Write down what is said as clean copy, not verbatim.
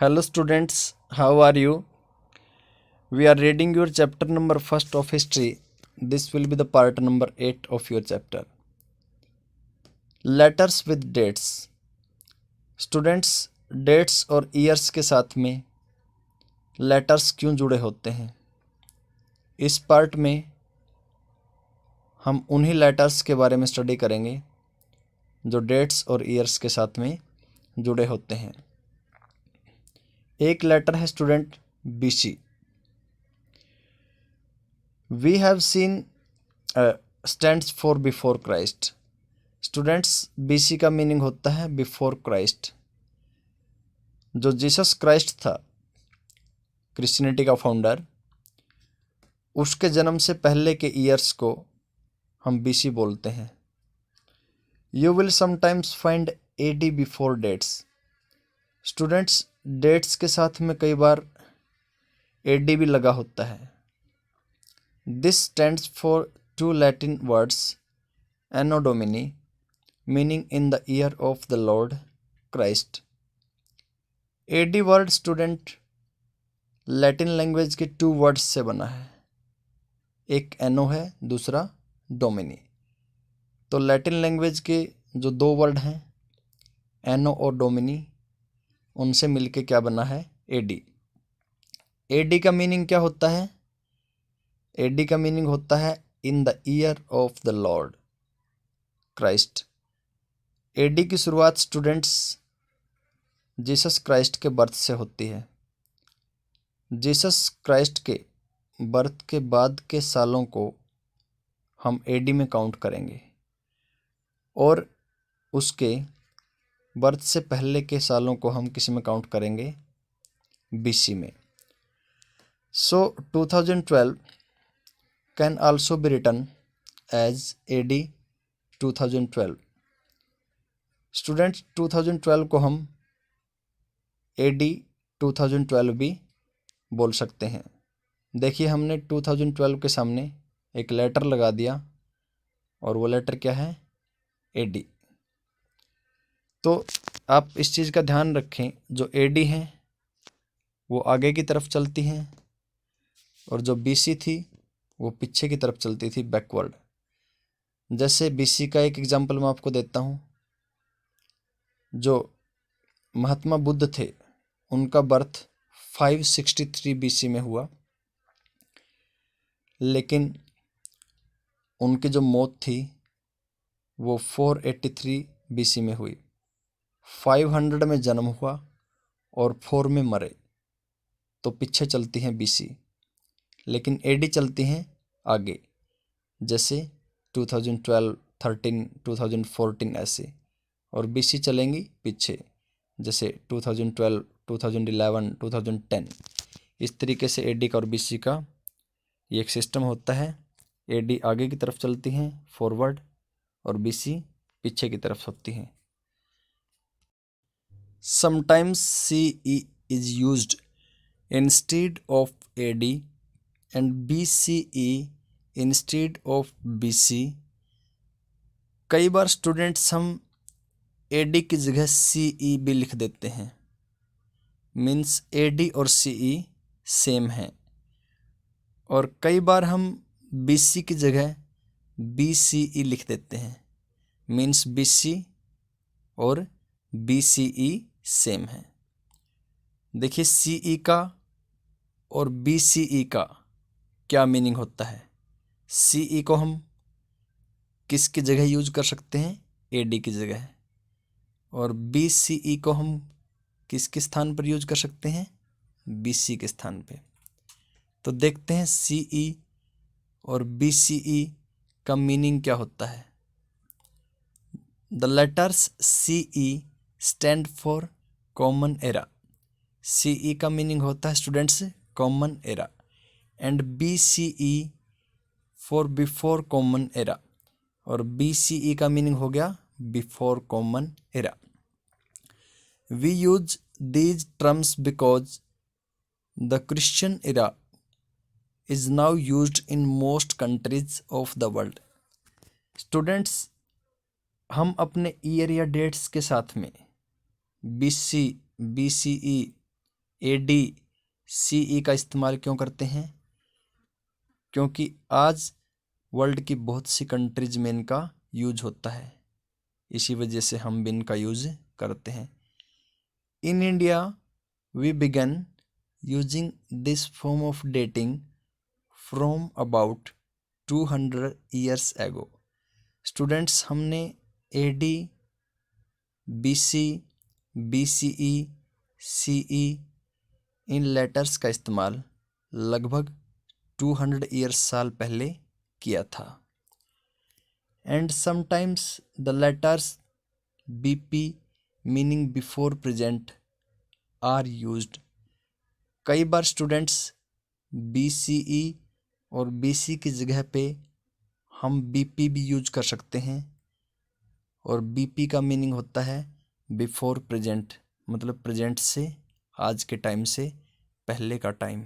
Hello students, how are you? We are reading your chapter number first of history. This will be the part number 8 of your chapter. Letters with dates. Students, dates और years के साथ में letters क्यों जुड़े होते हैं? इस part में हम उन्हीं letters के बारे में स्टडी करेंगे जो डेट्स और ईयर्स के साथ में जुड़े होते हैं। एक लेटर है student BC। We have seen stands for before Christ. Students, BC का मीनिंग होता है बिफोर क्राइस्ट। जो जीसस क्राइस्ट था, क्रिश्चियनिटी का फाउंडर, उसके जन्म से पहले के ईयर्स को हम BC बोलते हैं। You will sometimes find AD before dates. Students, dates के साथ में कई बार AD भी लगा होता है। This stands for two Latin words anno domini meaning in the year of the Lord Christ. AD word student Latin language के 2 words से बना है, एक एनो है, दूसरा डोमिनी। तो लैटिन लैंग्वेज के जो 2 वर्ड हैं एनो और डोमिनी, उनसे मिलके क्या बना है? AD। AD का मीनिंग क्या होता है? AD का मीनिंग होता है इन the year of the Lord Christ. AD की शुरुआत स्टूडेंट्स जीसस क्राइस्ट के बर्थ से होती है। जीसस क्राइस्ट के बर्थ के बाद के सालों को हम AD में काउंट करेंगे और उसके बर्थ से पहले के सालों को हम किस में काउंट करेंगे? BC में। So 2012 can also be written as AD 2012। Students, 2012 को हम AD 2012 भी बोल सकते हैं। देखिए, हमने 2012 के सामने एक लेटर लगा दिया और वो लेटर क्या है? AD। तो आप इस चीज़ का ध्यान रखें, जो AD हैं वो आगे की तरफ चलती हैं और जो BC थी वो पीछे की तरफ चलती थी, बैकवर्ड। जैसे BC का एक एग्जांपल मैं आपको देता हूँ। जो महात्मा बुद्ध थे, उनका बर्थ 563 BC में हुआ, लेकिन उनकी जो मौत थी वो 483 BC में हुई। 500 में जन्म हुआ और 4 में मरे, तो पीछे चलती हैं BC, लेकिन AD चलती हैं आगे, जैसे 2012, 13, 2014 ऐसे, और BC चलेंगी पीछे, जैसे 2012, 2011, 2010। इस तरीके से AD का और BC का ये एक सिस्टम होता है। AD आगे की तरफ चलती हैं, फॉरवर्ड, और BC पीछे की तरफ होती हैं। Sometimes CE is used instead of AD and BCE instead of BC। कई बार स्टूडेंट्स हम AD की जगह CE भी लिख देते हैं, मीन्स AD और CE सेम है। और कई बार हम BC की जगह BCE लिख देते हैं, मीन्स BC और BCE सेम है। देखिए, CE का और BCE का क्या मीनिंग होता है? CE को हम किसकी जगह यूज कर सकते हैं? AD की जगह। और BCE को हम किसके स्थान पर यूज कर सकते हैं? BC के स्थान पे। तो देखते हैं CE और BCE का मीनिंग क्या होता है। The letters CE stand for common era. CE का मीनिंग होता है students common era, and BCE for before common era, और BCE का मीनिंग हो गया before common era. We use these terms because the Christian era is now used in most countries of the world। Students, हम अपने year या dates के साथ में BC, BCE AD CE का इस्तेमाल क्यों करते हैं? क्योंकि आज वर्ल्ड की बहुत सी कंट्रीज में इनका यूज होता है, इसी वजह से हम भी इनका यूज करते हैं। In India we began using this form of dating from about 200 years ago. Students, हमने AD BC BCE CE इन लेटर्स का इस्तेमाल लगभग 200 ईयर्स साल पहले किया था। And sometimes the letters BP meaning before present are used. कई बार स्टूडेंट्स BCE और BC की जगह पे हम BP भी यूज कर सकते हैं, और BP का मीनिंग होता है बिफोर प्रेजेंट, मतलब प्रेजेंट से, आज के टाइम से पहले का टाइम।